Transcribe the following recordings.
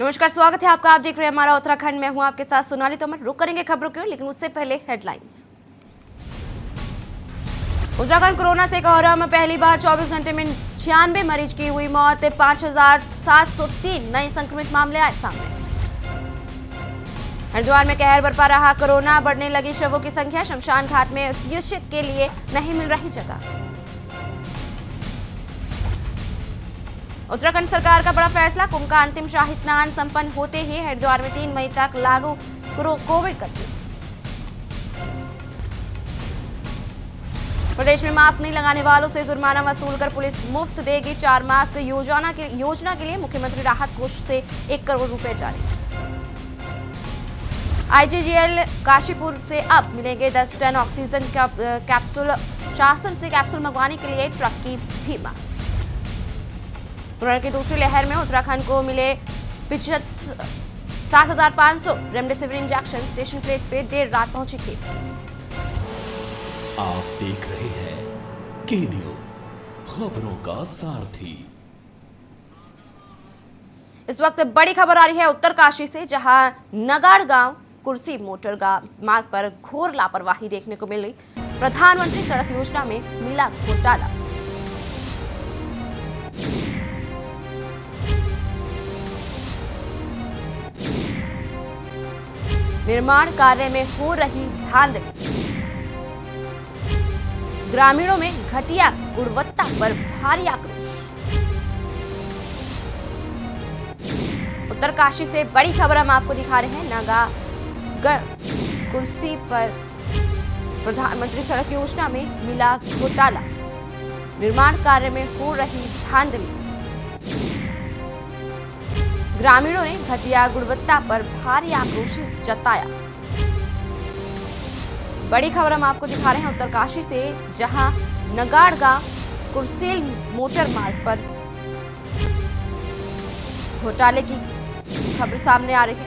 नमस्कार, स्वागत है आपका। आप देख रहे हैं हमारा उत्तराखंड में हूं आपके साथ सोनाली तोमर। रुक करेंगे खबरों की, लेकिन उससे पहले हेडलाइंस। उत्तराखंड कोरोना से कोहरा में पहली बार 24 घंटे में 96 मरीज की हुई मौत। 5703 नए संक्रमित मामले आए सामने। हरिद्वार में कहर बरपा रहा कोरोना, बढ़ने लगी शवों की संख्या। शमशान घाट में अंत्येष्टि के लिए नहीं मिल रही जगह। उत्तराखंड सरकार का बड़ा फैसला, कुंभ का अंतिम शाही स्नान संपन्न होते ही हरिद्वार में 3 मई तक लागू कोविड कर्फ्यू। प्रदेश में मास्क नहीं लगाने वालों से जुर्माना वसूलकर पुलिस मुफ्त देगी 4 मास्क। योजना के लिए मुख्यमंत्री राहत कोष से 1 करोड़ रुपए जारी। आईजीजीएल काशीपुर से अब मिलेंगे 10 टन ऑक्सीजन कैप्सूल। शासन से कैप्सूल मंगवाने के लिए ट्रक की भी मांग। कोरोना की दूसरी लहर में उत्तराखंड को मिले 7,500 रेमडेसिविर इंजेक्शन। स्टेशन प्लेट पे देर रात पहुंची थी। आप देख रहे हैं के न्यूज, खबरों का सारथी। इस वक्त बड़ी खबर आ रही है उत्तरकाशी से, जहां नगाड़ गांव कुर्सी मोटर मार्ग पर घोर लापरवाही देखने को मिली। प्रधानमंत्री सड़क योजना में मिला घोटाला। निर्माण कार्य में हो रही धांधली। ग्रामीणों में घटिया गुणवत्ता पर भारी आक्रोश। उत्तरकाशी से बड़ी खबर हम आपको दिखा रहे हैं। नगागढ़ कुर्सी पर प्रधानमंत्री सड़क योजना में मिला घोटाला। निर्माण कार्य में हो रही धांधली। ग्रामीणों ने घटिया गुणवत्ता पर भारी आक्रोश जताया। बड़ी खबर हम आपको दिखा रहे हैं उत्तरकाशी से, जहां नगाड़ गांव कुर्सेल मोटर मार्ग पर घोटाले की खबर सामने आ रही है।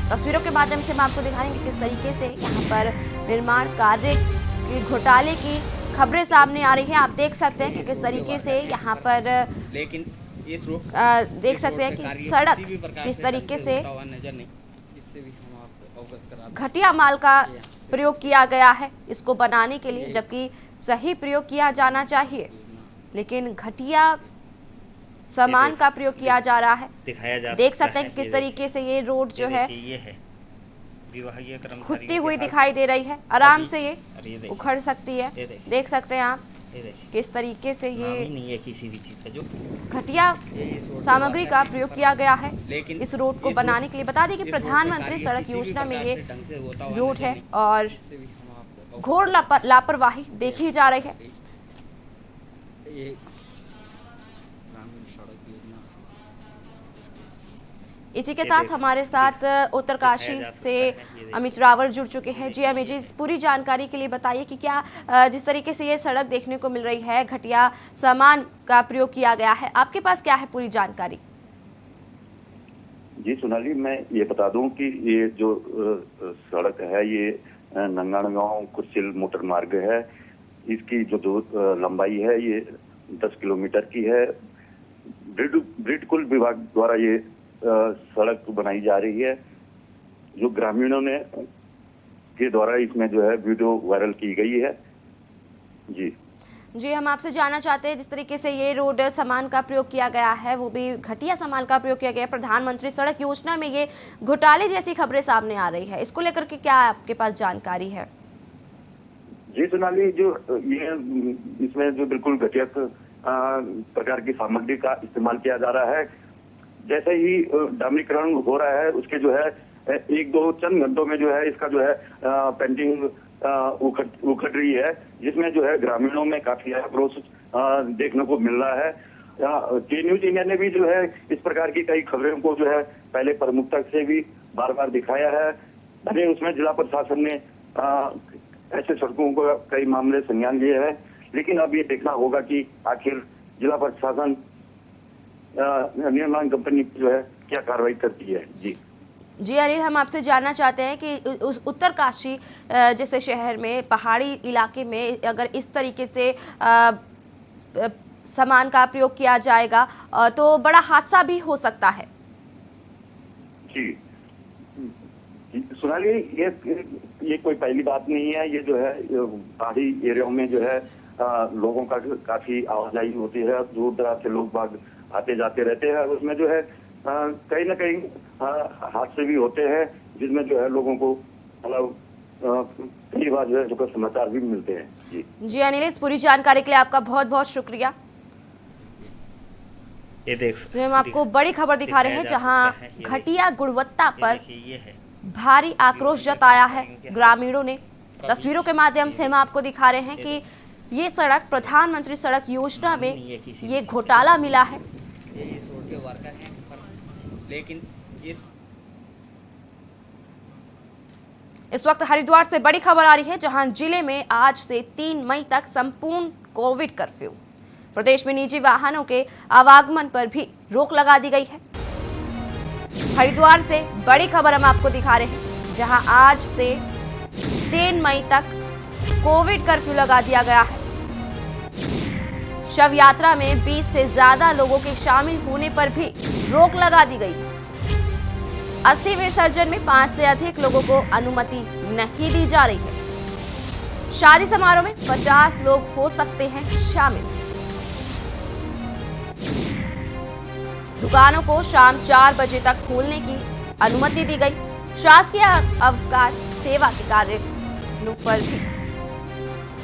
तस्वीरों के माध्यम से हम आपको दिखाएंगे किस तरीके से यहां पर निर्माण कार्य के घोटाले की खबरें सामने आ रही है। आप देख सकते हैं कि किस तरीके से यहां पर देख सकते हैं कि सड़क किस तरीके से घटिया माल का प्रयोग किया गया है इसको बनाने के लिए, जबकि सही प्रयोग किया जाना चाहिए, लेकिन घटिया सामान का प्रयोग किया जा रहा है। देख सकते हैं कि किस तरीके से ये रोड जो है खुदती हुई दिखाई दे रही है। आराम से ये उखड़ सकती है। देख सकते हैं आप किस तरीके से ये किसी भी चीज का जो घटिया सामग्री का प्रयोग किया गया है इस रोड को बनाने के लिए। बता दें कि प्रधानमंत्री सड़क योजना में ये रोड है और घोर लापरवाही देखी जा रही है। इसी के साथ हमारे साथ उत्तरकाशी से अमित रावल जुड़ चुके हैं। जी अमित जी, इस पूरी जानकारी के लिए बताइए कि क्या जिस तरीके से ये सड़क देखने को मिल रही है, घटिया सामान का प्रयोग किया गया है, आपके पास क्या है पूरी जानकारी? जी सोनाली, मैं ये बता दूं कि ये जो सड़क है ये नंगाड़गांव कुर्सिल मोटर मार्ग है। इसकी जो लंबाई है ये 10 किलोमीटर की है। ब्रिडकुल विभाग द्वारा ये सड़क बनाई जा रही है, जो ग्रामीणों ने के द्वारा इसमें जो है वीडियो वायरल की गई है। जी, हम आपसे जानना चाहते हैं, जिस तरीके से ये रोड सामान का प्रयोग किया गया है, वो भी घटिया सामान का प्रयोग किया गया है, प्रधानमंत्री सड़क योजना में ये घोटाले जैसी खबरें सामने आ रही है, इसको लेकर के क्या आपके पास जानकारी है? जी सोनाली, जो ये इसमें जो बिल्कुल घटिया प्रकार की सामग्री का इस्तेमाल किया जा रहा है। जैसे ही डामरीकरण हो रहा है, उसके जो है 1-2 चंद घंटों में जो है इसका जो है पेंटिंग उखड़ रही है, जिसमें जो है ग्रामीणों में काफी आक्रोश देखने को मिल रहा है। के न्यूज इंडिया ने भी जो है इस प्रकार की कई खबरों को जो है पहले प्रमुखता से भी बार बार दिखाया है। भले उसमें जिला प्रशासन ने ऐसे सड़कों को कई मामले संज्ञान लिए हैं, लेकिन अब ये देखना होगा कि आखिर जिला प्रशासन निर्माण कंपनी जो है क्या कार्रवाई करती है। जी अनिल, हम आपसे जानना चाहते हैं कि उत्तरकाशी जैसे शहर में, पहाड़ी इलाके में अगर इस तरीके से सामान का प्रयोग किया जाएगा तो बड़ा हादसा भी हो सकता है। सोनाली, ये कोई पहली बात नहीं है। ये जो है पहाड़ी एरिया में जो है लोगों का काफी आवाजाही होती है, दूर दराज से लोग बाग आते जाते रहते हैं। उसमें जो है कहीं ना कहीं हादसे भी होते हैं, जिसमें जो है लोगों को मतलब कई बार जो है समाचार भी मिलते हैं। जी अनिल, इस पूरी जानकारी के लिए आपका बहुत बहुत शुक्रिया। ये देख तो हम आपको बड़ी खबर दिखा रहे हैं, जहां घटिया गुणवत्ता पर भारी आक्रोश जताया है ग्रामीणों ने। तस्वीरों के माध्यम से हम आपको दिखा रहे हैं कि ये सड़क प्रधानमंत्री सड़क योजना में ये घोटाला मिला है। लेकिन इस वक्त हरिद्वार से बड़ी खबर आ रही है, जहां जिले में आज से 3 मई तक संपूर्ण कोविड कर्फ्यू। प्रदेश में निजी वाहनों के आवागमन पर भी रोक लगा दी गई है। हरिद्वार से बड़ी खबर हम आपको दिखा रहे हैं, जहां आज से 3 मई तक कोविड कर्फ्यू लगा दिया गया है। शव यात्रा में 20 से ज्यादा लोगों के शामिल होने पर भी रोक लगा दी गई है। अस्थि विसर्जन में 5 से अधिक लोगों को अनुमति नहीं दी जा रही है। शादी समारोह में 50 लोग हो सकते हैं शामिल। दुकानों को शाम 4 बजे तक खोलने की अनुमति दी गई। शासकीय अवकाश सेवा के कार्यों पर भी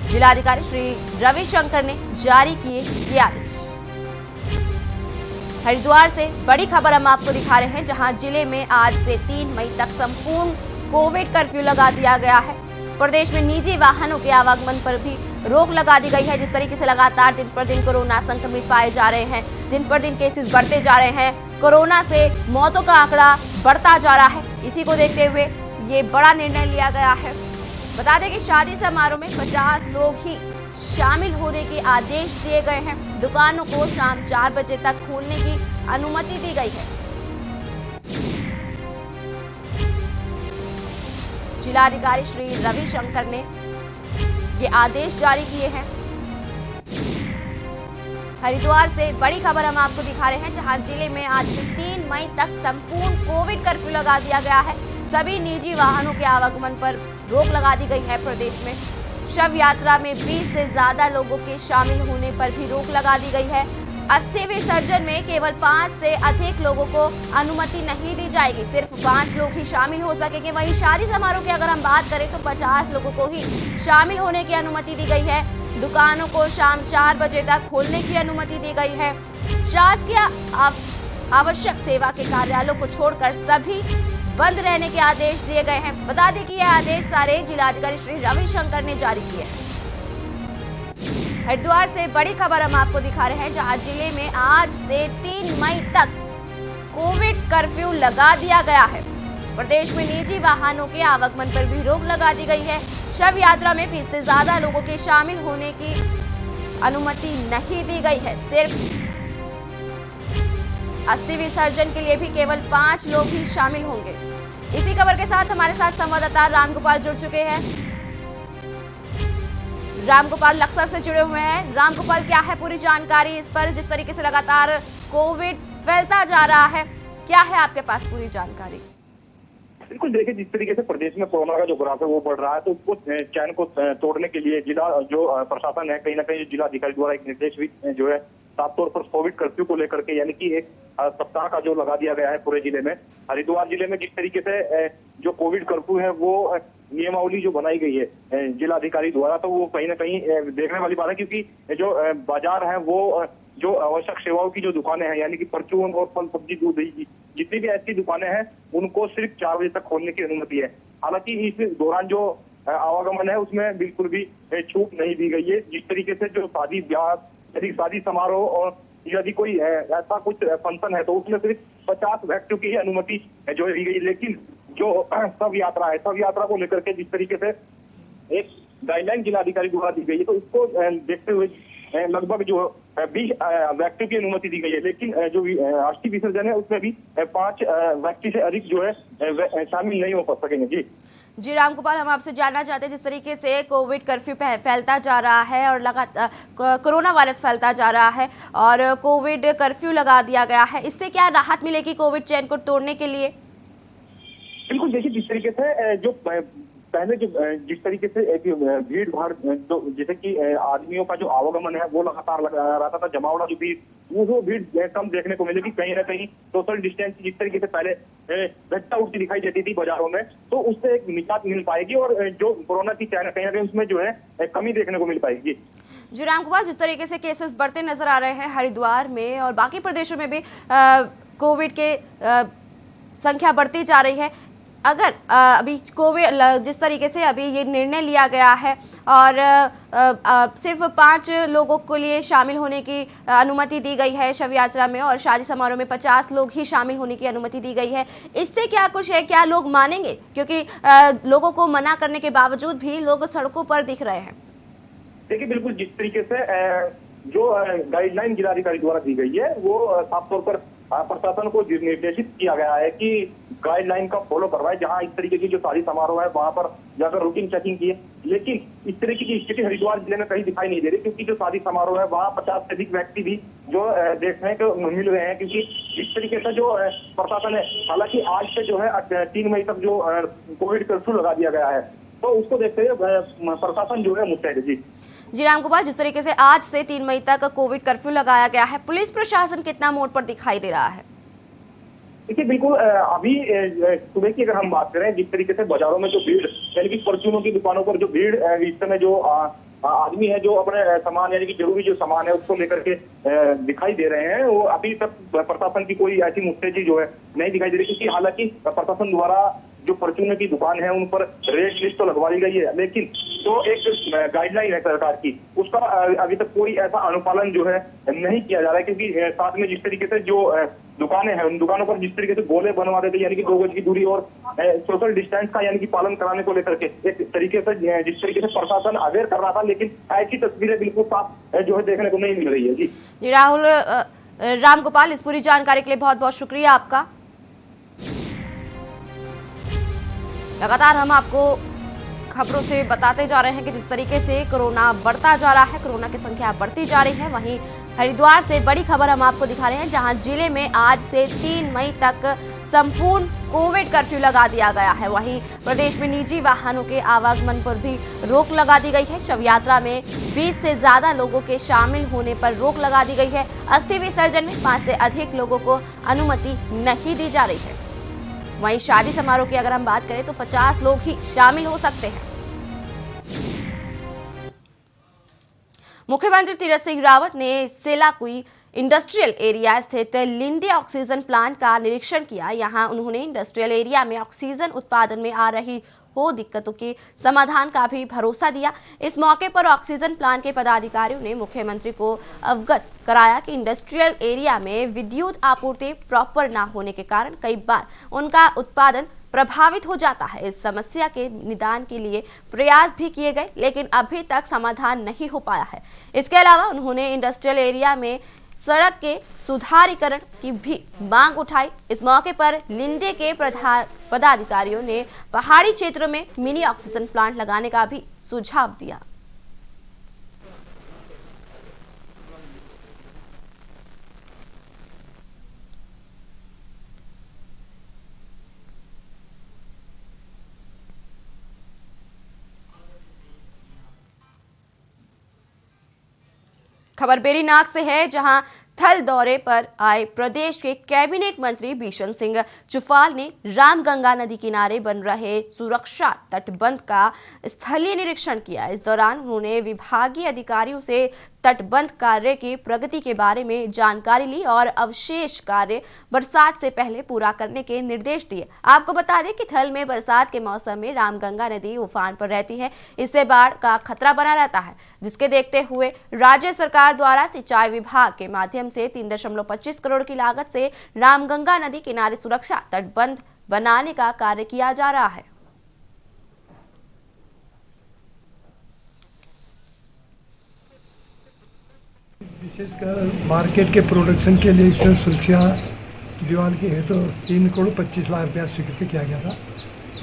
जिलाधिकारी श्री रविशंकर ने जारी किए ये आदेश। हरिद्वार से बड़ी खबर हम आपको दिखा रहे हैं, जहां जिले में आज से 3 मई तक संपूर्ण कोविड कर्फ्यू लगा दिया गया है। प्रदेश में निजी वाहनों के आवागमन पर भी रोक लगा दी गई है। जिस तरीके से लगातार दिन पर दिन कोरोना संक्रमित पाए जा रहे हैं, दिन पर दिन केसेस बढ़ते जा रहे हैं, कोरोना से मौतों का आंकड़ा बढ़ता जा रहा है। इसी को देखते हुए ये बड़ा निर्णय लिया गया है। बता दें कि शादी समारोह में 50 लोग ही शामिल होने के आदेश दिए गए हैं। दुकानों को शाम 4 बजे तक खोलने की अनुमति दी गई है। जिलाधिकारी श्री रविशंकर ने ये आदेश जारी किए हैं। हरिद्वार से बड़ी खबर हम आपको दिखा रहे हैं, जहां जिले में आज से 3 मई तक संपूर्ण कोविड कर्फ्यू लगा दिया गया है। सभी निजी वाहनों के आवागमन पर रोक लगा दी गई है। प्रदेश में शव यात्रा में 20 से ज्यादा लोगों के शामिल होने पर भी रोक लगा दी गई है। अस्थि विसर्जन में केवल 5 से अधिक लोगों को अनुमति नहीं दी जाएगी, सिर्फ 5 लोग ही शामिल हो सकेंगे। वहीं शादी समारोह की अगर हम बात करें तो 50 लोगों को ही शामिल होने की अनुमति दी गई है। दुकानों को शाम 4 बजे तक खोलने की अनुमति दी गई है। शासकीय आवश्यक सेवा के कार्यालयों को छोड़कर सभी बंद रहने के आदेश दिए गए हैं। बता दें कि यह आदेश सारे जिलाधिकारी श्री रविशंकर ने जारी किए हैं। हरिद्वार से बड़ी खबर हम आपको दिखा रहे हैं, जहां जिले में आज से 3 मई तक कोविड कर्फ्यू लगा दिया गया है। प्रदेश में निजी वाहनों के आवागमन पर भी रोक लगा दी गई है। शव यात्रा में 20 से ज्यादा लोगों के शामिल होने की अनुमति नहीं दी गई है। सिर्फ अस्थि विसर्जन के लिए भी केवल 5 लोग ही शामिल होंगे। इसी खबर के साथ हमारे साथ संवाददाता रामगोपाल जुड़ चुके हैं। रामगोपाल लक्सर से जुड़े हुए हैं। रामगोपाल, क्या है पूरी जानकारी इस पर, जिस तरीके से लगातार कोविड फैलता जा रहा है, क्या है आपके पास पूरी जानकारी? बिल्कुल, देखिए जिस तरीके से प्रदेश में कोरोना का जो ग्राफ है वो बढ़ रहा है, तो उसको चैन को तोड़ने के लिए जिला जो प्रशासन है, कहीं ना कहीं जिलाधिकारी द्वारा एक निर्देश भी जो है साफ तौर पर कोविड कर्फ्यू को लेकर के, यानी कि एक सप्ताह का जो लगा दिया गया है पूरे जिले में। हरिद्वार जिले में जिस तरीके से जो कोविड कर्फ्यू है वो नियमावली जो बनाई गई है जिलाधिकारी द्वारा, तो वो कहीं ना कहीं देखने वाली बात है, क्योंकि जो बाजार है वो जो आवश्यक सेवाओं की जो दुकानें हैं, यानी कि परचून और फल सब्जी दूध जितनी भी ऐसी दुकानें हैं, उनको सिर्फ 4 बजे तक खोलने की अनुमति है। हालांकि इस दौरान जो आवागमन है उसमें बिल्कुल भी छूट नहीं दी गई है। जिस तरीके से जो शादी ब्याह, यदि शादी समारोह और यदि कोई ऐसा कुछ फंक्शन है तो उसमें सिर्फ 50 व्यक्तियों की ही अनुमति जो दी गई। लेकिन जो शव यात्रा है, शव यात्रा को लेकर के जिस तरीके से एक गाइडलाइन जिलाधिकारी द्वारा दी गई है, तो उसको देखते हुए लगभग जो 20 व्यक्तियों की अनुमति दी गई है। लेकिन जो अस्थि विसर्जन है उसमें भी 5 व्यक्ति से अधिक जो है शामिल नहीं हो सकेंगे। जी रामगोपाल, हम आपसे जानना चाहते हैं, जिस तरीके से कोविड कर्फ्यू फैलता जा रहा है और लगातार कोरोना वायरस फैलता जा रहा है और कोविड कर्फ्यू लगा दिया गया है, इससे क्या राहत मिलेगी कोविड चेन को तोड़ने के लिए? बिल्कुल, देखिए जिस तरीके से जो पहले जिस तरीके से एक भीड़ भाड़ जो जैसे कि आदमियों का जो आवागमन है वो लगातार लगा रहता था, जमावड़ा जो भीड़ वो भीड़ कम देखने को मिलेगी। कहीं ना कहीं सोशल डिस्टेंस जिस तरीके से पहले घटना उठती दिखाई देती थी बाजारों में, तो उससे एक निजात मिल पाएगी और जो कोरोना की कहीं ना कहीं उसमें जो है कमी देखने को मिल पाएगी। जी रामकुमार, जिस तरीके से केसेस बढ़ते नजर आ रहे हैं हरिद्वार में और बाकी प्रदेशों में भी कोविड के संख्या बढ़ती जा रही है, अगर अभी कोविड जिस तरीके से अभी ये निर्णय लिया गया है और सिर्फ 5 लोगों के लिए शामिल होने की अनुमति दी गई है शव यात्रा में और शादी समारोह में 50 लोग ही शामिल होने की अनुमति दी गई है, इससे क्या कुछ है, क्या लोग मानेंगे? क्योंकि लोगों को मना करने के बावजूद भी लोग सड़कों पर दिख रहे हैं। देखिए, बिल्कुल जिस तरीके से जो गाइडलाइन जिलाधिकारी द्वारा दी गई है वो साफ तौर पर प्रशासन को निर्देशित किया गया है कि गाइडलाइन का फॉलो करवाए। जहां इस तरीके की जो शादी समारोह है वहां पर जाकर रूटीन चेकिंग की है, लेकिन इस तरीके की स्थिति हरिद्वार जिले में कहीं दिखाई नहीं दे रही, क्योंकि जो शादी समारोह है वहां 50 से अधिक व्यक्ति भी जो देखने को मिल रहे हैं। क्योंकि इस तरीके से जो प्रशासन है, हालांकि आज से जो है 3 मई तक जो कोविड कर्फ्यू लगा दिया गया है, तो उसको देखते हुए प्रशासन जो है मुस्तैद है। जी रामकुमार, जिस तरीके से आज से 3 मई तक कोविड कर्फ्यू लगाया गया है, पुलिस प्रशासन कितना मोड पर दिखाई दे रहा है? देखिए, बिल्कुल अभी सुबह की अगर हम बात करें, जिस तरीके से बाजारों में जो भीड़ यानी कि परचूनों की दुकानों पर जो भीड़ इस समय जो आदमी है जो अपने सामान यानी कि जरूरी जो सामान है उसको लेकर के दिखाई दे रहे हैं, वो अभी तक प्रशासन की कोई ऐसी मुस्तैदी जो है नहीं दिखाई दे रही। क्योंकि हालांकि प्रशासन द्वारा जो परचून की दुकान है उन पर रेड लिस्ट तो लगवा दी गई है, लेकिन जो एक गाइडलाइन है सरकार की उसका अभी तक कोई ऐसा अनुपालन जो है नहीं किया जा रहा है। क्योंकि साथ में जिस तरीके से जो दुकानें हैं उन दुकानों पर जिस तरीके से गोले बनवा देते यानी कि 2 गज की दूरी और सोशल डिस्टेंस का यानी कि पालन कराने को लेकर के एक तरीके से जिस तरीके से प्रशासन अवेयर कर रहा था, लेकिन ऐसी तस्वीरें बिल्कुल साफ जो है देखने को नहीं मिल रही है। जी राहुल रामगोपाल, इस पूरी जानकारी के लिए बहुत बहुत शुक्रिया आपका। लगातार हम आपको खबरों से बताते जा रहे हैं कि जिस तरीके से कोरोना बढ़ता जा रहा है, कोरोना की संख्या बढ़ती जा रही है, वहीं हरिद्वार से बड़ी खबर हम आपको दिखा रहे हैं, जहां जिले में आज से 3 मई तक संपूर्ण कोविड कर्फ्यू लगा दिया गया है। वहीं प्रदेश में निजी वाहनों के आवागमन पर भी रोक लगा दी गई है। शव यात्रा में 20 से ज्यादा लोगों के शामिल होने पर रोक लगा दी गई है। अस्थि विसर्जन में 5 से अधिक लोगों को अनुमति नहीं दी जा रही है। वहीं शादी समारोह की अगर हम बात करें तो 50 लोग ही शामिल हो सकते हैं। मुख्यमंत्री तीरथ सिंह रावत ने सेलाकुई इंडस्ट्रियल एरिया स्थित लिंडे ऑक्सीजन प्लांट का निरीक्षण किया। यहां उन्होंने इंडस्ट्रियल एरिया में ऑक्सीजन उत्पादन में आ रही हो दिक्कतों के समाधान का भी भरोसा दिया। इस मौके पर ऑक्सीजन प्लांट के पदाधिकारियों ने मुख्यमंत्री को अवगत कराया कि इंडस्ट्रियल एरिया में विद्युत आपूर्ति प्रॉपर न होने के कारण कई बार उनका उत्पादन प्रभावित हो जाता है। इस समस्या के निदान के लिए प्रयास भी किए गए, लेकिन अभी तक समाधान नहीं हो पाया है। इसके अलावा उन्होंने इंडस्ट्रियल एरिया में सड़क के सुधारीकरण की भी मांग उठाई। इस मौके पर लिंडे के पदाधिकारियों ने पहाड़ी क्षेत्रों में मिनी ऑक्सीजन प्लांट लगाने का भी सुझाव दिया। खबर बेरीनाग से है, जहां थल दौरे पर आए प्रदेश के कैबिनेट मंत्री बिशन सिंह चुफाल ने रामगंगा नदी किनारे बन रहे सुरक्षा तटबंध का स्थलीय निरीक्षण किया। इस दौरान उन्होंने विभागीय अधिकारियों से तटबंध कार्य की प्रगति के बारे में जानकारी ली और अवशेष कार्य बरसात से पहले पूरा करने के निर्देश दिए। आपको बता दें कि थल में बरसात के मौसम में रामगंगा नदी उफान पर रहती है, इससे बाढ़ का खतरा बना रहता है, जिसके देखते हुए राज्य सरकार द्वारा सिंचाई विभाग के माध्यम से 3.25 करोड़ की लागत से रामगंगा नदी किनारे सुरक्षा तटबंध बनाने का कार्य किया जा रहा है। विशेषकर मार्केट के प्रोडक्शन के लिए इसमें सुरक्षा दीवार की है तो 3 करोड़ 25 लाख रुपया स्वीकृत किया गया था।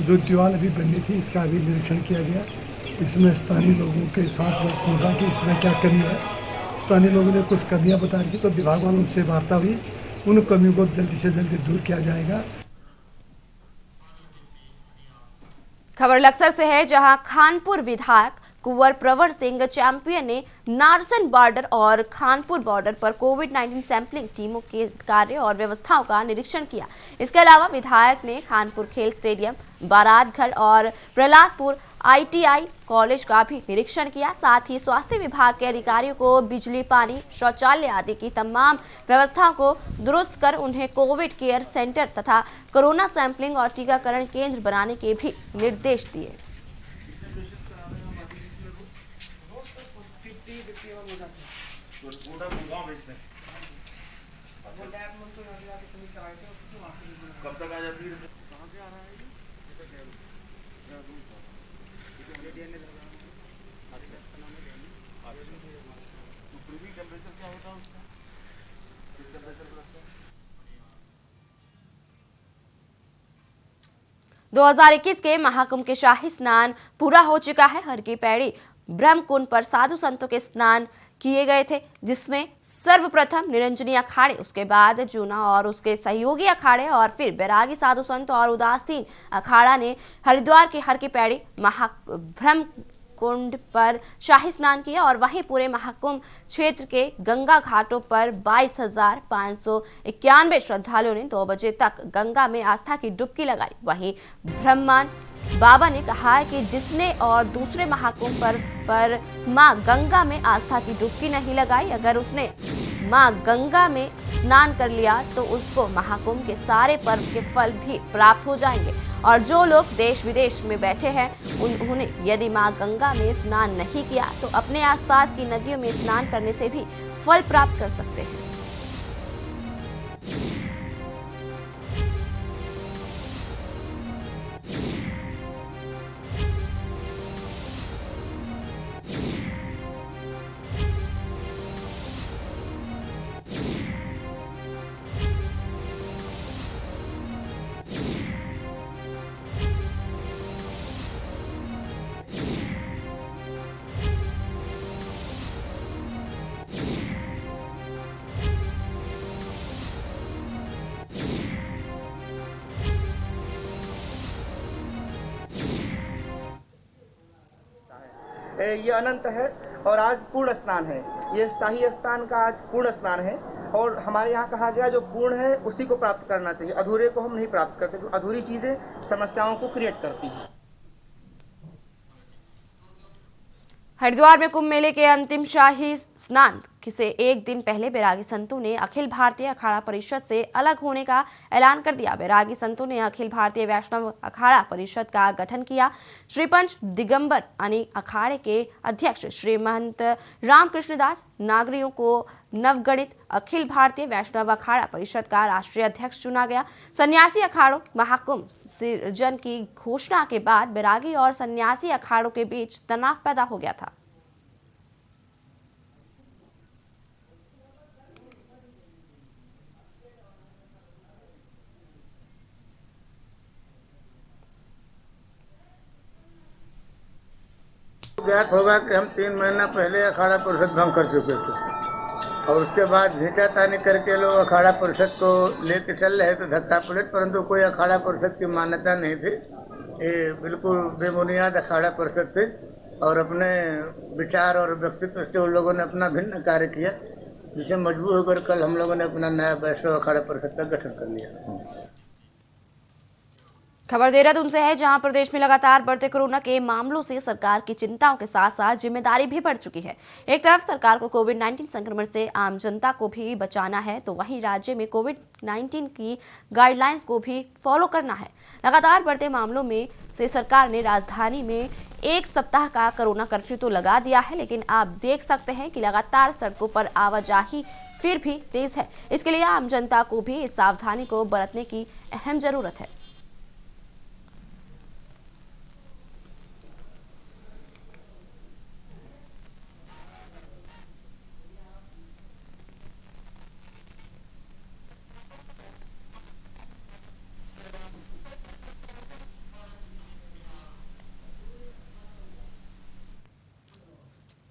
जो दीवार अभी बननी थी इसका भी निरीक्षण किया गया। इसमें स्थानीय लोगों के साथ पूछा कि इसमें क्या कमी है। स्थानीय लोगों ने कुछ कमियां बता दी, तो विभाग वालों से वार्ता हुई, उन कमियों को जल्दी से जल्दी दूर किया जाएगा। खबर लक्सर से है, जहां खानपुर विधायक कुंवर प्रवर सिंह चैंपियन ने नारसन बॉर्डर और खानपुर बॉर्डर पर कोविड-19 सैंपलिंग टीमों के कार्य और व्यवस्थाओं का निरीक्षण किया। इसके अलावा विधायक ने खानपुर खेल स्टेडियम, बारात घर और प्रहलादपुर ITI कॉलेज का भी निरीक्षण किया। साथ ही स्वास्थ्य विभाग के अधिकारियों को बिजली, पानी, शौचालय आदि की तमाम व्यवस्थाओं को दुरुस्त कर उन्हें कोविड केयर सेंटर तथा कोरोना सैंपलिंग और टीकाकरण केंद्र बनाने के भी निर्देश दिए। कब तक आ जाती है? टेम्परेचर क्या होता है उसका? किस टेम्परेचर पर रखते हैं? 2021 के महाकुंभ के शाही स्नान पूरा हो चुका है। हर की पैड़ी ब्रह्मकुंड पर साधु संतों के स्नान किए गए थे, जिसमें सर्वप्रथम निरंजनी अखाड़े, उसके बाद जूना और उसके सहयोगी अखाड़े और फिर बैरागी साधु संत और उदासीन अखाड़ा ने हरिद्वार के हर की पैड़ी ब्रह्मकुंड पर शाही स्नान किया और वहीं पूरे महाकुंभ क्षेत्र के गंगा घाटों पर 22,591 श्रद्धालुओं ने 2 बजे तक गंगा में आस्था की डुबकी लगाई। वहीं ब्रह्मान बाबा ने कहा है कि जिसने और दूसरे महाकुंभ पर मां गंगा में आस्था की डुबकी नहीं लगाई, अगर उसने मां गंगा में स्नान कर लिया तो उसको महाकुंभ के सारे पर्व के फल भी प्राप्त हो जाएंगे। और जो लोग देश विदेश में बैठे हैं उन्होंने यदि मां गंगा में स्नान नहीं किया तो अपने आसपास की नदियों में स्नान करने से भी फल प्राप्त कर सकते हैं। ये अनंत है और आज पूर्ण स्नान है। ये शाही स्नान का आज पूर्ण स्नान है और हमारे यहाँ कहा गया जो पूर्ण है उसी को प्राप्त करना चाहिए, अधूरे को हम नहीं प्राप्त करते, क्योंकि अधूरी चीज़ें समस्याओं को क्रिएट करती हैं। हरिद्वार में कुंभ मेले के अंतिम शाही स्नान से एक दिन पहले बैरागी संतों ने अखिल भारतीय अखाड़ा परिषद से अलग होने का ऐलान कर दिया। बैरागी संतों ने अखिल भारतीय वैष्णव अखाड़ा परिषद का गठन किया। श्री पंच दिगंबर यानी अखाड़े के अध्यक्ष श्री महंत रामकृष्णदास नागरियों को नवगठित अखिल भारतीय वैष्णव अखाड़ा परिषद का राष्ट्रीय अध्यक्ष चुना गया। सन्यासी अखाड़ों महाकुंभ सृजन की घोषणा के बाद बैरागी और सन्यासी अखाड़ों के बीच तनाव पैदा हो गया था। ज्ञात होगा कि हम 3 महीना पहले अखाड़ा परिषद भंग कर चुके थे और उसके बाद खींचातानी करके लोग अखाड़ा परिषद को लेके चल रहे थे धक्का पलट, परंतु कोई अखाड़ा परिषद की मान्यता नहीं थी। ये बिल्कुल बेबुनियाद अखाड़ा परिषद थी और अपने विचार और व्यक्तित्व से उन लोगों ने अपना भिन्न कार्य किया, जिसे मजबूर होकर कल हम लोगों ने अपना नया वैष्णव अखाड़ा परिषद का गठन कर लिया। खबर देहरादून से है, जहां प्रदेश में लगातार बढ़ते कोरोना के मामलों से सरकार की चिंताओं के साथ साथ जिम्मेदारी भी बढ़ चुकी है। एक तरफ सरकार को कोविड-19 संक्रमण से आम जनता को भी बचाना है, तो वहीं राज्य में कोविड-19 की गाइडलाइंस को भी फॉलो करना है। लगातार बढ़ते मामलों में से सरकार ने राजधानी में 1 सप्ताह का कोरोना कर्फ्यू तो लगा दिया है, लेकिन आप देख सकते हैं कि लगातार सड़कों पर आवाजाही फिर भी तेज है। इसके लिए आम जनता को भी इस सावधानी को बरतने की अहम जरूरत है।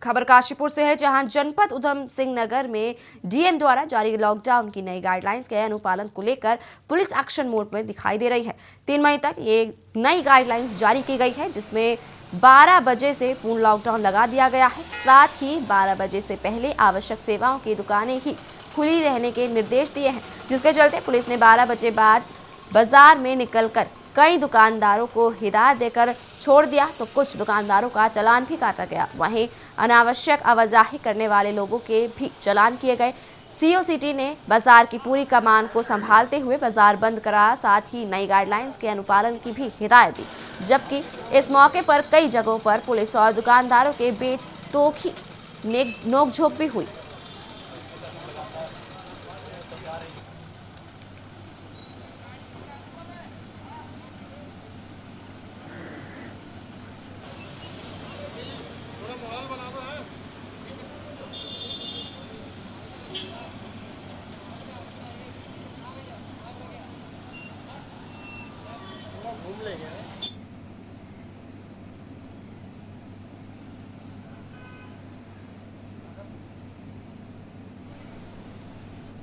खबर काशीपुर से है, जहां जनपद उधम सिंह नगर में डीएम द्वारा जारी लॉकडाउन की नई गाइडलाइंस के अनुपालन को लेकर पुलिस एक्शन मोड में दिखाई दे रही है। 3 मई तक ये नई गाइडलाइंस जारी की गई है, जिसमें 12 बजे से पूर्ण लॉकडाउन लगा दिया गया है। साथ ही 12 बजे से पहले आवश्यक सेवाओं की दुकानें ही खुली रहने के निर्देश दिए हैं, जिसके चलते पुलिस ने 12 बजे बाद बाजार में निकलकर कई दुकानदारों को हिदायत देकर छोड़ दिया, तो कुछ दुकानदारों का चालान भी काटा गया। वहीं अनावश्यक आवाजाही करने वाले लोगों के भी चालान किए गए। सीओ सिटी ने बाजार की पूरी कमान को संभालते हुए बाजार बंद कराया, साथ ही नई गाइडलाइंस के अनुपालन की भी हिदायत दी। जबकि इस मौके पर कई जगहों पर पुलिस और दुकानदारों के बीच तोखी नोकझोंक भी हुई।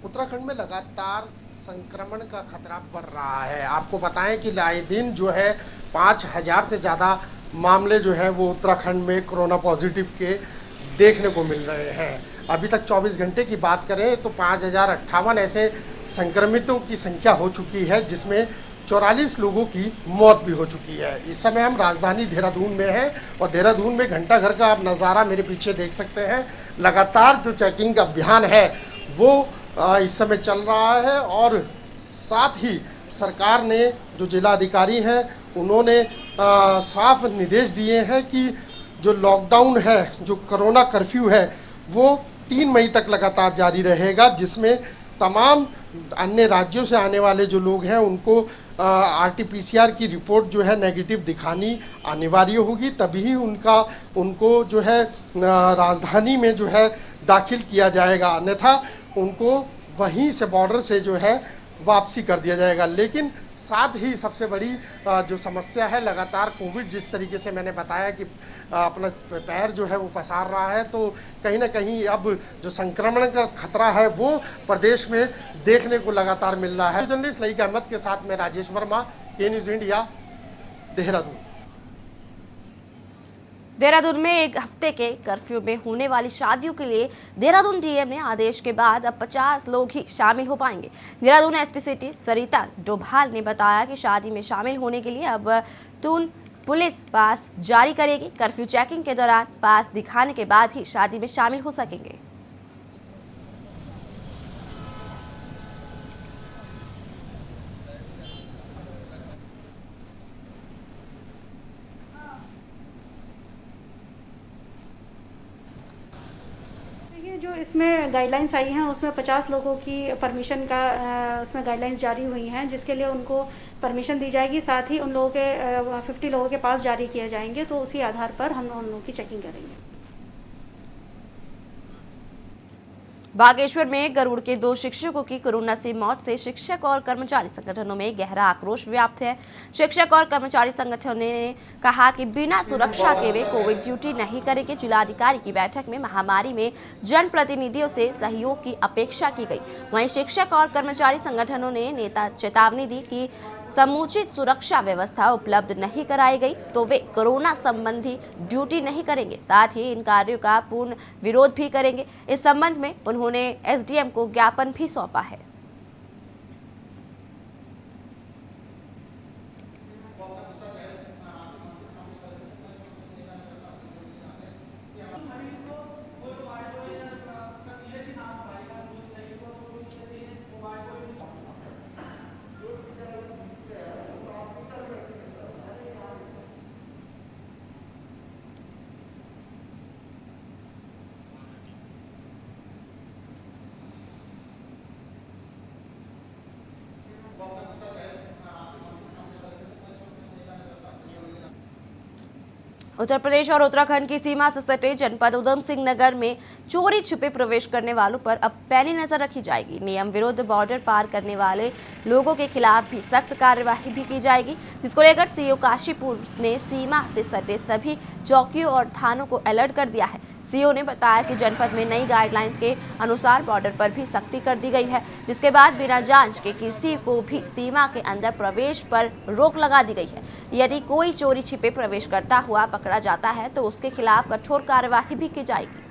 उत्तराखंड में लगातार संक्रमण का खतरा बढ़ रहा है। आपको बताएं कि आए दिन जो है 5000 से ज़्यादा मामले जो है वो उत्तराखंड में कोरोना पॉजिटिव के देखने को मिल रहे हैं। अभी तक 24 घंटे की बात करें तो 5058 ऐसे संक्रमितों की संख्या हो चुकी है, जिसमें 44 लोगों की मौत भी हो चुकी है। इस समय हम राजधानी देहरादून में हैं और देहरादून में घंटाघर का आप नज़ारा मेरे पीछे देख सकते हैं। लगातार जो चेकिंग का अभियान है वो इस समय चल रहा है और साथ ही सरकार ने जो जिला अधिकारी हैं उन्होंने साफ निर्देश दिए हैं कि जो लॉकडाउन है, जो कोरोना कर्फ्यू है, वो 3 मई तक लगातार जारी रहेगा, जिसमें तमाम अन्य राज्यों से आने वाले जो लोग हैं उनको RT-PCR की रिपोर्ट जो है नेगेटिव दिखानी अनिवार्य होगी, तभी उनको जो है राजधानी में जो है दाखिल किया जाएगा, अन्यथा उनको वहीं से बॉर्डर से जो है वापसी कर दिया जाएगा। लेकिन साथ ही सबसे बड़ी जो समस्या है, लगातार कोविड जिस तरीके से मैंने बताया कि अपना पैर जो है वो पसार रहा है, तो कहीं ना कहीं अब जो संक्रमण का खतरा है वो प्रदेश में देखने को लगातार मिल रहा है। जर्नलिस्ट लईक अहमद के साथ में राजेश वर्मा, के न्यूज़ इंडिया, देहरादून। देहरादून में एक हफ्ते के कर्फ्यू में होने वाली शादियों के लिए देहरादून डीएम ने आदेश के बाद अब 50 लोग ही शामिल हो पाएंगे। देहरादून एसपी सिटी सरिता डोभाल ने बताया कि शादी में शामिल होने के लिए अब तून पुलिस पास जारी करेगी। कर्फ्यू चेकिंग के दौरान पास दिखाने के बाद ही शादी में शामिल हो सकेंगे। जो इसमें गाइडलाइंस आई हैं उसमें 50 लोगों की परमिशन का उसमें गाइडलाइंस जारी हुई हैं, जिसके लिए उनको परमिशन दी जाएगी। साथ ही उन लोगों के 50 लोगों के पास जारी किए जाएंगे, तो उसी आधार पर हम उन लोगों की चेकिंग करेंगे। बागेश्वर में गरुड़ के 2 शिक्षकों की कोरोना से मौत से शिक्षक और कर्मचारी संगठनों में गहरा आक्रोश व्याप्त है। शिक्षक और कर्मचारी संगठनों ने कहा कि बिना सुरक्षा के वे कोविड ड्यूटी नहीं करेंगे। जिलाधिकारी की बैठक में महामारी में जनप्रतिनिधियों से सहयोग की अपेक्षा की गई। वहीं शिक्षक और कर्मचारी संगठनों ने नेता चेतावनी दी कि समुचित सुरक्षा व्यवस्था उपलब्ध नहीं कराई गई तो वे कोरोना संबंधी ड्यूटी नहीं करेंगे। साथ ही इन कार्यों का पूर्ण विरोध भी करेंगे। इस संबंध में उन्होंने एसडीएम को ज्ञापन भी सौंपा है। उत्तर प्रदेश और उत्तराखंड की सीमा से सटे जनपद उधम सिंह नगर में चोरी छिपे प्रवेश करने वालों पर अब पैनी नजर रखी जाएगी। नियम विरुद्ध बॉर्डर पार करने वाले लोगों के खिलाफ भी सख्त कार्यवाही भी की जाएगी, जिसको लेकर सीओ काशीपुर ने सीमा से सटे सभी चौकियों और थानों को अलर्ट कर दिया है। सीओ ने बताया कि जनपद में नई गाइडलाइंस के अनुसार बॉर्डर पर भी सख्ती कर दी गई है, जिसके बाद बिना जांच के किसी को भी सीमा के अंदर प्रवेश पर रोक लगा दी गई है। यदि कोई चोरी छिपे प्रवेश करता हुआ पकड़ा जाता है तो उसके खिलाफ कठोर कार्यवाही भी की जाएगी।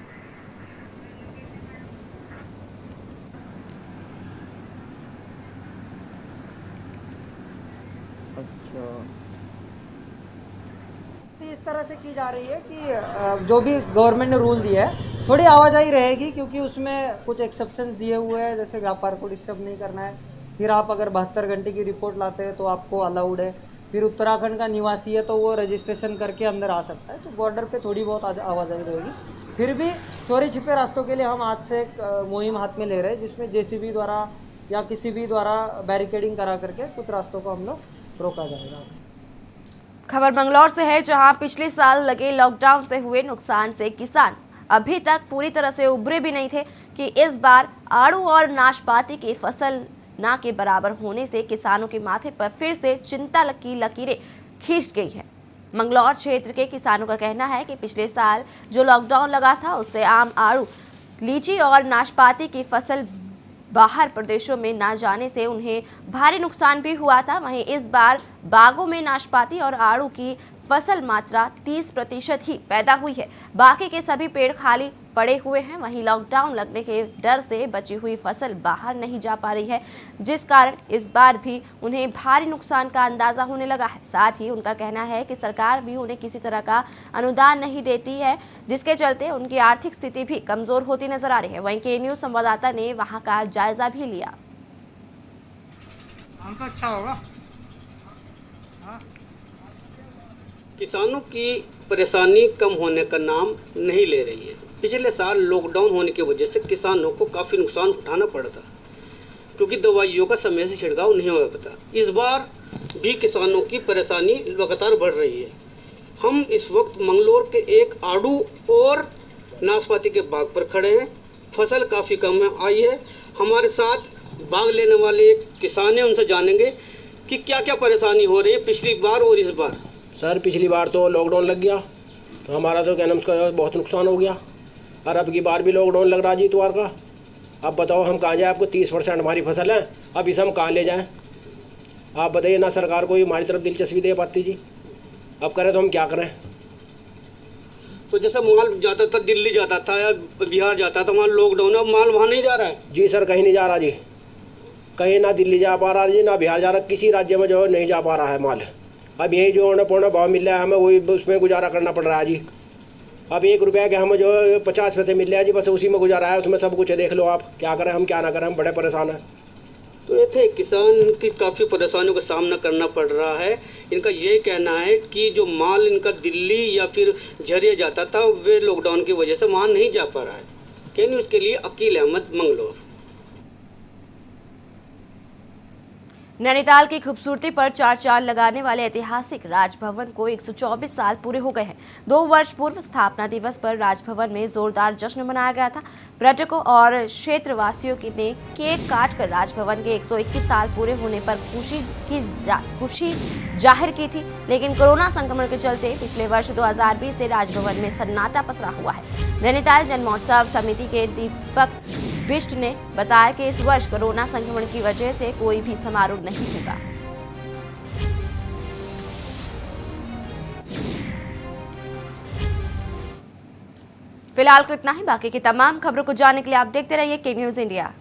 इस तरह से की जा रही है कि जो भी गवर्नमेंट ने रूल दिया है थोड़ी आवाजाही रहेगी, क्योंकि उसमें कुछ एक्सेप्शन दिए हुए हैं, जैसे व्यापार को डिस्टर्ब नहीं करना है। फिर आप अगर 72 घंटे की रिपोर्ट लाते हैं तो आपको अलाउड है। फिर उत्तराखंड का निवासी है तो वो रजिस्ट्रेशन करके अंदर आ सकता है। तो बॉर्डर पे थोड़ी बहुत आवाजाही रहेगी। फिर भी चोरी छिपे रास्तों के लिए हम आज से एक मुहिम हाथ में ले रहे हैं, जिसमें JCB द्वारा या किसी भी द्वारा बैरिकेडिंग करा करके कुछ रास्तों को हम लोग रोका जाएगा। खबर मंगलौर से है, जहां पिछले साल लगे लॉकडाउन से हुए नुकसान से किसान अभी तक पूरी तरह से उभरे भी नहीं थे कि इस बार आड़ू और नाशपाती की फसल ना के बराबर होने से किसानों के माथे पर फिर से चिंता की लकीरें खींच गई है। मंगलौर क्षेत्र के किसानों का कहना है कि पिछले साल जो लॉकडाउन लगा था उससे आम आड़ू, लीची और नाशपाती की फसल बाहर प्रदेशों में ना जाने से उन्हें भारी नुकसान भी हुआ था। वहीं इस बार बागों में नाशपाती और आड़ू की फसल मात्रा 30% ही पैदा हुई है, बाकी के सभी पेड़ खाली पड़े हुए हैं। वहीं लॉकडाउन लगने के डर से बची हुई फसल बाहर नहीं जा पा रही है, जिस कारण इस बार भी उन्हें भारी नुकसान का अंदाजा होने लगा है। साथ ही उनका कहना है कि सरकार भी उन्हें किसी तरह का अनुदान नहीं देती है, जिसके चलते उनकी आर्थिक स्थिति भी कमजोर होती नजर आ रही है। वहीं के न्यूज संवाददाता ने वहां का जायजा भी लिया। अच्छा होगा। किसानों की परेशानी कम होने का नाम नहीं ले रही है। पिछले साल लॉकडाउन होने की वजह से किसानों को काफ़ी नुकसान उठाना पड़ा था, क्योंकि दवाइयों का समय से छिड़काव नहीं हो पाता। इस बार भी किसानों की परेशानी लगातार बढ़ रही है। हम इस वक्त मंगलौर के एक आड़ू और नाशपाती के बाग पर खड़े हैं। फसल काफ़ी कम आई है। हमारे साथ बाग लेने वाले किसान हैं, उनसे जानेंगे कि क्या क्या परेशानी हो रही है पिछली बार और इस बार। सर, पिछली बार तो लॉकडाउन लग गया तो हमारा तो क्या नाम उसका बहुत नुकसान हो गया, और अब की बार भी लॉकडाउन लग रहा जी इतवार का। अब बताओ हम कहाँ जाए? आपको 30% हमारी फसल है, अब इसे हम कहाँ ले जाएं? आप बताइए ना, सरकार को हमारी तरफ दिलचस्पी दे पाती जी। अब करें तो हम क्या करें? तो जैसे माल जाता था, दिल्ली जाता था या बिहार जाता था, वहाँ लॉकडाउन, अब माल वहाँ नहीं जा रहा है? जी सर, कहीं नहीं जा रहा जी, कहीं ना दिल्ली जा पा रहा जी, ना बिहार जा रहा, किसी राज्य में जो नहीं जा पा रहा है माल। अब यही जो होना पौना भाव मिल रहा है हमें, वही उसमें गुजारा करना पड़ रहा है जी। अब 1 रुपया के हमें जो 50 पैसे मिल रहा है जी, बस उसी में गुजारा है, उसमें सब कुछ है। देख लो आप, क्या करें हम, क्या ना करें, हम बड़े परेशान हैं। तो ये थे किसान की काफ़ी परेशानियों का सामना करना पड़ रहा है। इनका ये कहना है कि जो माल इनका दिल्ली या फिर झरिया जाता था, वे लॉकडाउन की वजह से वहाँ नहीं जा पा रहा है। के न्यूज़ के लिए अकील अहमद, मंगलौर। नैनीताल की खूबसूरती पर 4 चांद लगाने वाले ऐतिहासिक राजभवन को 124 साल पूरे हो गए हैं। 2 वर्ष पूर्व स्थापना दिवस पर राजभवन में जोरदार जश्न मनाया गया था। पर्यटकों और क्षेत्रवासियों ने केक काटकर राजभवन के 121 साल पूरे होने पर खुशी जाहिर की थी, लेकिन कोरोना संक्रमण के चलते पिछले वर्ष 2020 से राजभवन में सन्नाटा पसरा हुआ है। नैनीताल जन्मोत्सव समिति के दीपक बिष्ट ने बताया कि इस वर्ष कोरोना संक्रमण की वजह से कोई भी समारोह नहीं होगा। फिलहाल को इतना ही। बाकी की तमाम खबरों को जानने के लिए आप देखते रहिए के न्यूज़ इंडिया।